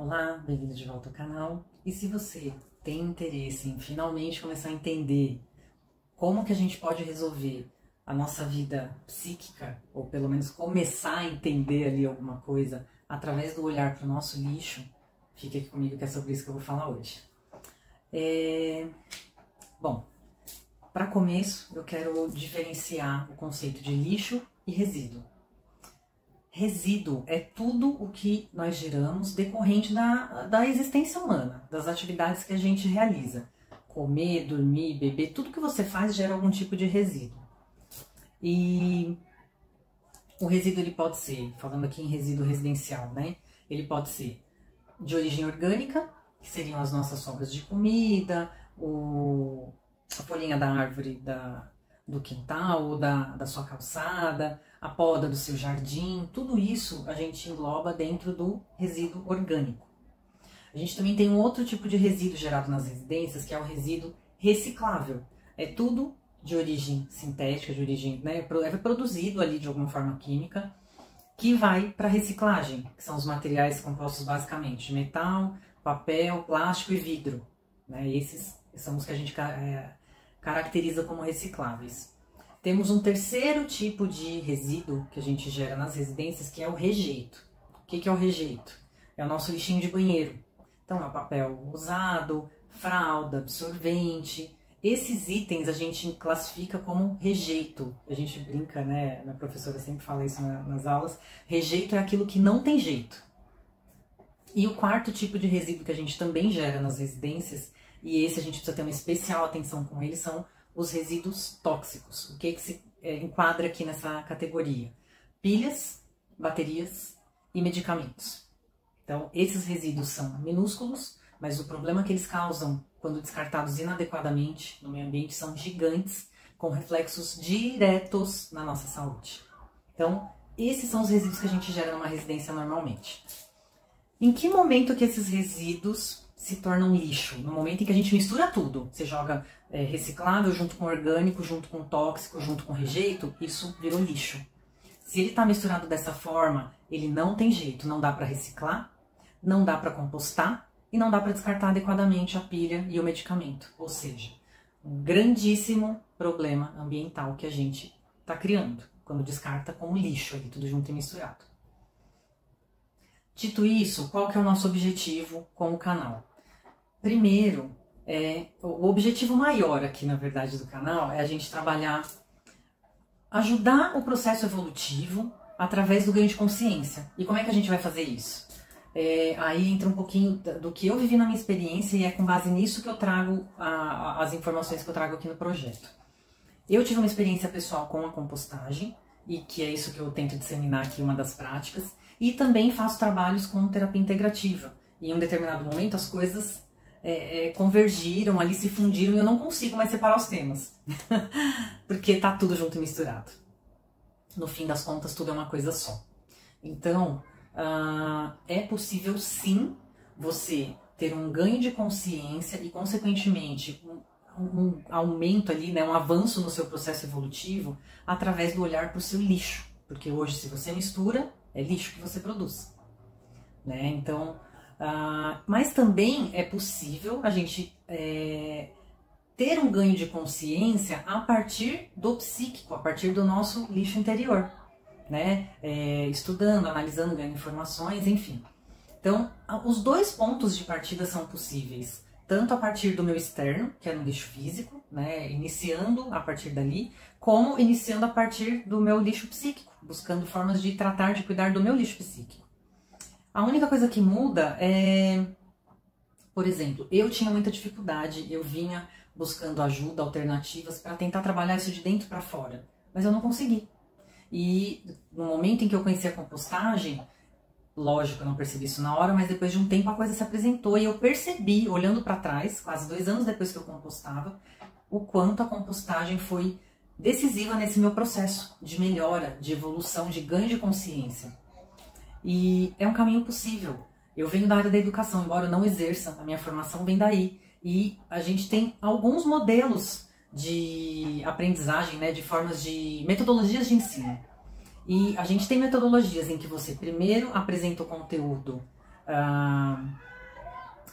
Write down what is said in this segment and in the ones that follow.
Olá, bem-vindo de volta ao canal. E se você tem interesse em finalmente começar a entender como que a gente pode resolver a nossa vida psíquica, ou pelo menos começar a entender ali alguma coisa através do olhar para o nosso lixo, fique aqui comigo que é sobre isso que eu vou falar hoje. Bom, para começo eu quero diferenciar o conceito de lixo e resíduo. Resíduo é tudo o que nós geramos decorrente da existência humana, das atividades que a gente realiza. Comer, dormir, beber, tudo que você faz gera algum tipo de resíduo. E o resíduo ele pode ser, falando aqui em resíduo residencial, né? Ele pode ser de origem orgânica, que seriam as nossas sobras de comida, a folhinha da árvore do quintal ou da sua calçada, a poda do seu jardim, tudo isso a gente engloba dentro do resíduo orgânico. A gente também tem um outro tipo de resíduo gerado nas residências, que é o resíduo reciclável. É tudo de origem sintética, de origem, né, é produzido ali de alguma forma química, que vai para reciclagem, que são os materiais compostos basicamente de metal, papel, plástico e vidro. Né? Esses são os que a gente caracteriza como recicláveis. Temos um terceiro tipo de resíduo que a gente gera nas residências, que é o rejeito. O que é o rejeito? É o nosso lixinho de banheiro. Então, é o papel usado, fralda, absorvente. Esses itens a gente classifica como rejeito. A gente brinca, né? Minha professora sempre fala isso nas aulas. Rejeito é aquilo que não tem jeito. E o quarto tipo de resíduo que a gente também gera nas residências, e esse a gente precisa ter uma especial atenção com ele, são os resíduos tóxicos. O que se enquadra aqui nessa categoria? Pilhas, baterias e medicamentos. Então, esses resíduos são minúsculos, mas o problema que eles causam quando descartados inadequadamente no meio ambiente são gigantes, com reflexos diretos na nossa saúde. Então, esses são os resíduos que a gente gera numa residência normalmente. Em que momento que esses resíduos se tornam lixo? No momento em que a gente mistura tudo. Você joga reciclável junto com orgânico, junto com tóxico, junto com rejeito, isso virou lixo. Se ele está misturado dessa forma, ele não tem jeito. Não dá para reciclar, não dá para compostar e não dá para descartar adequadamente a pilha e o medicamento. Ou seja, um grandíssimo problema ambiental que a gente está criando quando descarta como lixo ali, tudo junto e misturado. Dito isso, qual que é o nosso objetivo com o canal? Primeiro, o objetivo maior aqui, na verdade, do canal é a gente trabalhar, ajudar o processo evolutivo através do ganho de consciência. E como é que a gente vai fazer isso? Aí entra um pouquinho do que eu vivi na minha experiência e é com base nisso que eu trago as informações que eu trago aqui no projeto. Eu tive uma experiência pessoal com a compostagem, e que é isso que eu tento disseminar aqui, uma das práticas, e também faço trabalhos com terapia integrativa. E em um determinado momento as coisas convergiram, ali se fundiram e eu não consigo mais separar os temas. Porque tá tudo junto e misturado. No fim das contas, tudo é uma coisa só. Então, é possível sim você ter um ganho de consciência e, consequentemente, um aumento ali, né, um avanço no seu processo evolutivo através do olhar para o seu lixo. Porque hoje, se você mistura, é lixo que você produz. Né? Então, mas também é possível a gente ter um ganho de consciência a partir do psíquico, a partir do nosso lixo interior. Né? Estudando, analisando, ganhando informações, enfim. Então, os dois pontos de partida são possíveis, tanto a partir do meu externo, que é no lixo físico, né, iniciando a partir dali, como iniciando a partir do meu lixo psíquico, buscando formas de tratar, de cuidar do meu lixo psíquico. A única coisa que muda é, por exemplo, eu tinha muita dificuldade, eu vinha buscando ajuda, alternativas para tentar trabalhar isso de dentro para fora, mas eu não consegui. E no momento em que eu conheci a compostagem, lógico, eu não percebi isso na hora, mas depois de um tempo a coisa se apresentou e eu percebi, olhando para trás, quase 2 anos depois que eu compostava, o quanto a compostagem foi decisiva nesse meu processo de melhora, de evolução, de ganho de consciência. E é um caminho possível. Eu venho da área da educação, embora eu não exerça, a minha formação vem daí. E a gente tem alguns modelos de aprendizagem, né, de formas de metodologias de ensino. E a gente tem metodologias em que você primeiro apresenta o conteúdo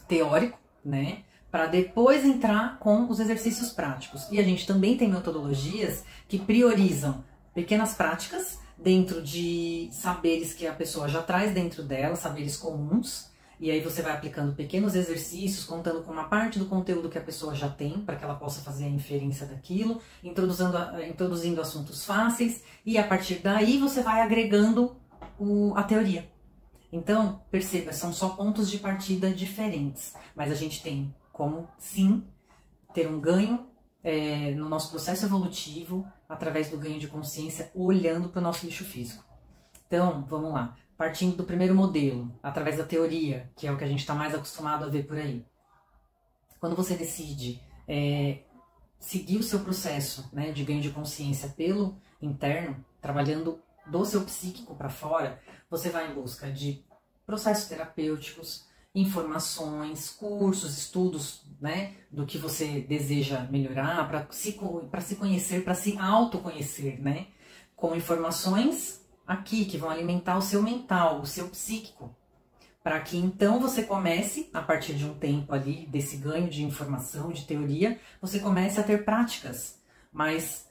teórico, né? Para depois entrar com os exercícios práticos. E a gente também tem metodologias que priorizam pequenas práticas dentro de saberes que a pessoa já traz dentro dela, saberes comuns, e aí você vai aplicando pequenos exercícios, contando com uma parte do conteúdo que a pessoa já tem, para que ela possa fazer a inferência daquilo, introduzindo assuntos fáceis, e a partir daí você vai agregando a teoria. Então, perceba, são só pontos de partida diferentes, mas a gente tem como, sim, ter um ganho no nosso processo evolutivo, através do ganho de consciência, olhando para o nosso lixo físico. Então, vamos lá. Partindo do primeiro modelo, através da teoria, que é o que a gente está mais acostumado a ver por aí. Quando você decide seguir o seu processo, né, de ganho de consciência pelo interno, trabalhando do seu psíquico para fora, você vai em busca de processos terapêuticos, informações, cursos, estudos, né, do que você deseja melhorar, para se conhecer, para se autoconhecer, né, com informações aqui que vão alimentar o seu mental, o seu psíquico, para que então você comece, a partir de um tempo ali, desse ganho de informação, de teoria, você comece a ter práticas mais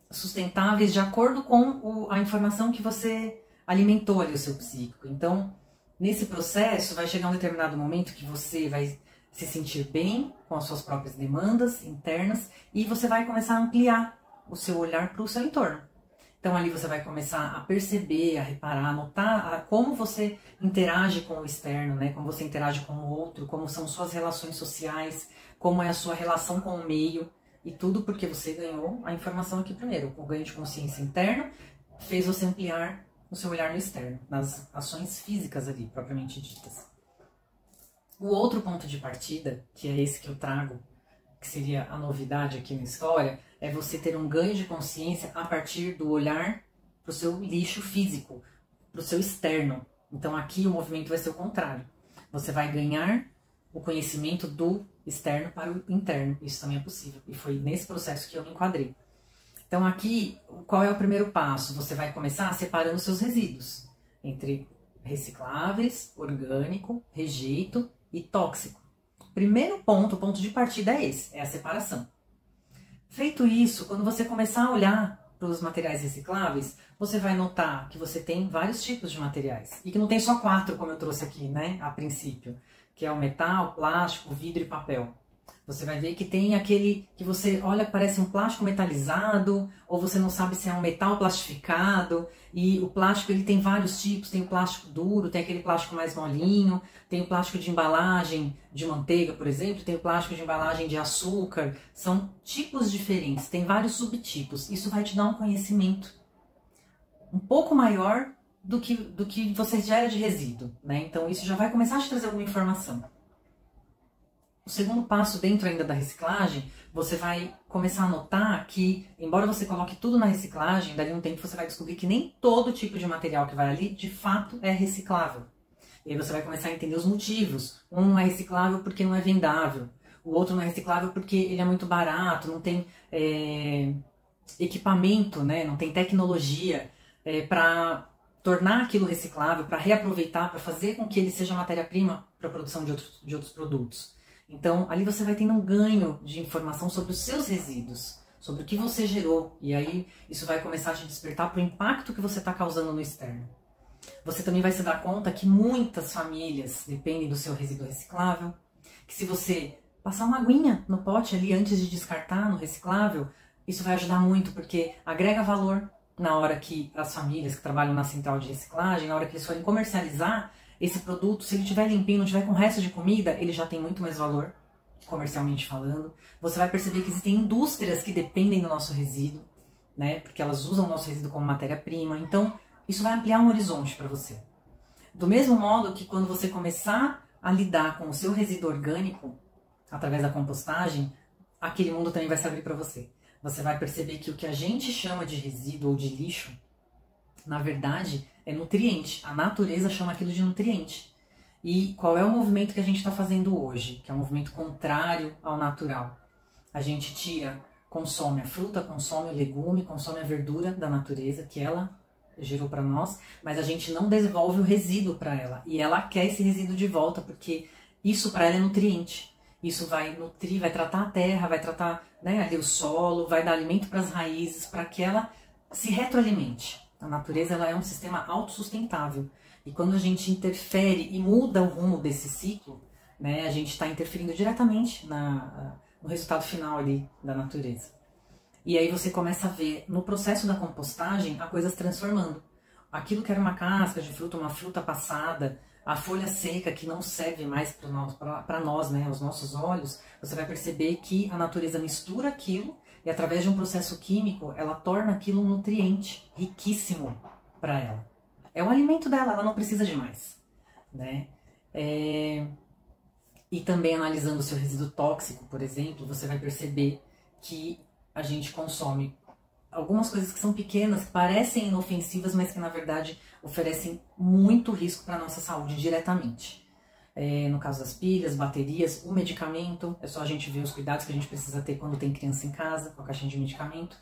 sustentáveis de acordo com a informação que você alimentou ali o seu psíquico. Então, nesse processo, vai chegar um determinado momento que você vai se sentir bem com as suas próprias demandas internas e você vai começar a ampliar o seu olhar para o seu entorno. Então, ali você vai começar a perceber, a reparar, a notar como você interage com o externo, né? Como você interage com o outro, como são suas relações sociais, como é a sua relação com o meio. E tudo porque você ganhou a informação aqui primeiro. O ganho de consciência interno fez você ampliar o seu olhar no externo, nas ações físicas ali, propriamente ditas. O outro ponto de partida, que é esse que eu trago, que seria a novidade aqui na história, é você ter um ganho de consciência a partir do olhar para o seu lixo físico, para o seu externo. Então aqui o movimento vai ser o contrário. Você vai ganhar o conhecimento do externo para o interno. Isso também é possível. E foi nesse processo que eu me enquadrei. Então aqui, qual é o primeiro passo? Você vai começar separando seus resíduos entre recicláveis, orgânico, rejeito e tóxico. Primeiro ponto, o ponto de partida é esse, é a separação. Feito isso, quando você começar a olhar para os materiais recicláveis, você vai notar que você tem vários tipos de materiais. E que não tem só 4, como eu trouxe aqui, né, a princípio, que é o metal, plástico, vidro e papel. Você vai ver que tem aquele que você olha, parece um plástico metalizado, ou você não sabe se é um metal plastificado, e o plástico ele tem vários tipos, tem o plástico duro, tem aquele plástico mais molinho, tem o plástico de embalagem de manteiga, por exemplo, tem o plástico de embalagem de açúcar, são tipos diferentes, tem vários subtipos. Isso vai te dar um conhecimento um pouco maior do que você gera de resíduo, né? Então isso já vai começar a te trazer alguma informação. O segundo passo, dentro ainda da reciclagem, você vai começar a notar que, embora você coloque tudo na reciclagem, dali a um tempo você vai descobrir que nem todo tipo de material que vai ali, de fato, é reciclável. E aí você vai começar a entender os motivos. Um não é reciclável porque não é vendável. O outro não é reciclável porque ele é muito barato, não tem equipamento, né? Não tem tecnologia para tornar aquilo reciclável, para reaproveitar, para fazer com que ele seja matéria-prima para a produção de outros produtos. Então, ali você vai tendo um ganho de informação sobre os seus resíduos, sobre o que você gerou. E aí, isso vai começar a te despertar para o impacto que você está causando no externo. Você também vai se dar conta que muitas famílias dependem do seu resíduo reciclável, que se você passar uma aguinha no pote ali antes de descartar no reciclável, isso vai ajudar muito, porque agrega valor na hora que as famílias que trabalham na central de reciclagem, na hora que eles forem comercializar esse produto, se ele estiver limpinho, não tiver com resto de comida, ele já tem muito mais valor, comercialmente falando. Você vai perceber que existem indústrias que dependem do nosso resíduo, né? Porque elas usam o nosso resíduo como matéria-prima. Então, isso vai ampliar um horizonte para você. Do mesmo modo que quando você começar a lidar com o seu resíduo orgânico, através da compostagem, aquele mundo também vai se abrir para você. Você vai perceber que o que a gente chama de resíduo ou de lixo, na verdade, é nutriente. A natureza chama aquilo de nutriente. E qual é o movimento que a gente está fazendo hoje? Que é um movimento contrário ao natural. A gente consome a fruta, consome o legume, consome a verdura da natureza, que ela gerou para nós, mas a gente não devolve o resíduo para ela. E ela quer esse resíduo de volta, porque isso para ela é nutriente. Isso vai nutrir, vai tratar a terra, vai tratar, né, ali o solo, vai dar alimento para as raízes, para que ela se retroalimente. A natureza, ela é um sistema autossustentável. E quando a gente interfere e muda o rumo desse ciclo, né, a gente está interferindo diretamente no resultado final ali da natureza. E aí você começa a ver no processo da compostagem a coisa se transformando. Aquilo que era uma casca de fruta, uma fruta passada, a folha seca que não serve mais para nós, né, aos nossos olhos, você vai perceber que a natureza mistura aquilo e através de um processo químico ela torna aquilo um nutriente riquíssimo para ela. É o alimento dela, ela não precisa de mais, né? E também analisando o seu resíduo tóxico, por exemplo, você vai perceber que a gente consome algumas coisas que são pequenas, que parecem inofensivas, mas que na verdade oferecem muito risco para a nossa saúde diretamente. No caso das pilhas, baterias, o medicamento, é só a gente ver os cuidados que a gente precisa ter quando tem criança em casa, com a caixinha de medicamento.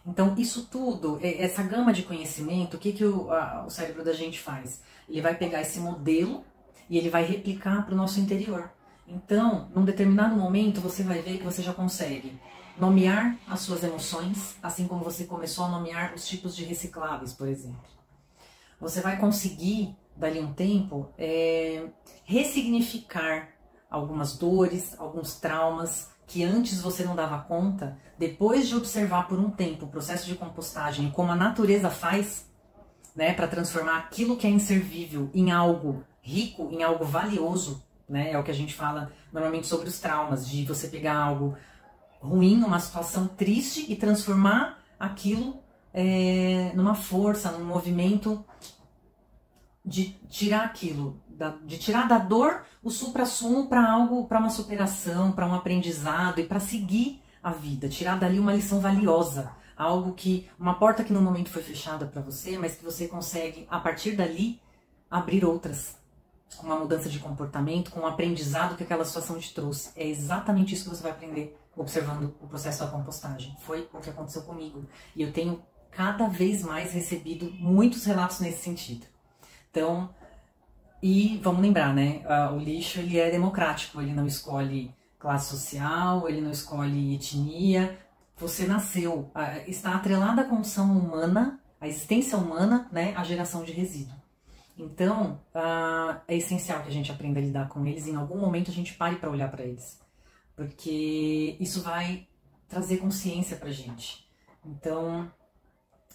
Então isso tudo, essa gama de conhecimento, o que o cérebro da gente faz? Ele vai pegar esse modelo e ele vai replicar para o nosso interior. Então, num determinado momento, você vai ver que você já consegue nomear as suas emoções, assim como você começou a nomear os tipos de recicláveis, por exemplo. Você vai conseguir, dali um tempo, ressignificar algumas dores, alguns traumas que antes você não dava conta. Depois de observar por um tempo o processo de compostagem e como a natureza faz, né, para transformar aquilo que é inservível em algo rico, em algo valioso, né, é o que a gente fala normalmente sobre os traumas, de você pegar algo ruim, uma situação triste e transformar aquilo numa força, num movimento de tirar aquilo, de tirar da dor o supra-sumo para algo, para uma superação, para um aprendizado e para seguir a vida, tirar dali uma lição valiosa, algo que, uma porta que no momento foi fechada para você, mas que você consegue, a partir dali, abrir outras, com uma mudança de comportamento, com um aprendizado que aquela situação te trouxe. É exatamente isso que você vai aprender observando o processo da compostagem. Foi o que aconteceu comigo. E eu tenho cada vez mais recebido muitos relatos nesse sentido. Então, e vamos lembrar, né? O lixo, ele é democrático, ele não escolhe classe social, ele não escolhe etnia. Você nasceu, está atrelada à condição humana, à existência humana, né? A geração de resíduo. Então, é essencial que a gente aprenda a lidar com eles. Em algum momento a gente pare para olhar para eles, porque isso vai trazer consciência pra gente. Então,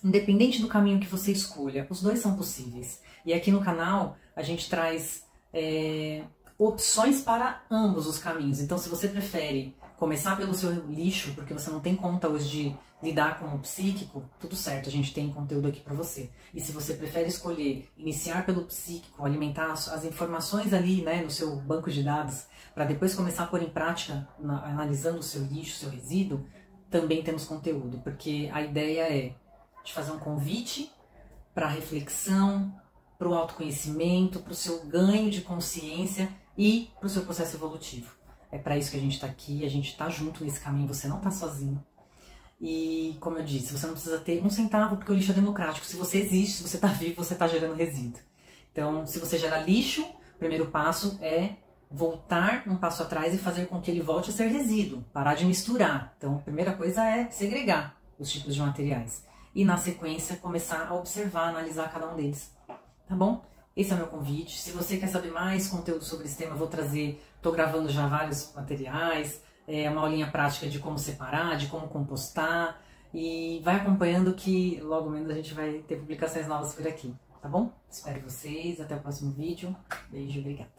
independente do caminho que você escolha, os dois são possíveis. E aqui no canal a gente traz opções para ambos os caminhos. Então, se você prefere começar pelo seu lixo, porque você não tem conta hoje de lidar com o psíquico, tudo certo, a gente tem conteúdo aqui para você. E se você prefere escolher iniciar pelo psíquico, alimentar as informações ali, né, no seu banco de dados, para depois começar a pôr em prática, analisando o seu lixo, o seu resíduo, também temos conteúdo, porque a ideia é de fazer um convite para reflexão, para o autoconhecimento, para o seu ganho de consciência e para o seu processo evolutivo. É para isso que a gente está aqui, a gente está junto nesse caminho, você não está sozinho. E, como eu disse, você não precisa ter um centavo, porque o lixo é democrático. Se você existe, se você está vivo, você está gerando resíduo. Então, se você gera lixo, o primeiro passo é voltar um passo atrás e fazer com que ele volte a ser resíduo, parar de misturar. Então, a primeira coisa é segregar os tipos de materiais. E, na sequência, começar a observar, analisar cada um deles. Tá bom? Esse é o meu convite. Se você quer saber mais conteúdo sobre esse tema, eu vou trazer, estou gravando já vários materiais, uma aulinha prática de como separar, de como compostar, e vai acompanhando que logo menos a gente vai ter publicações novas por aqui, tá bom? Espero vocês, até o próximo vídeo. Beijo, obrigada.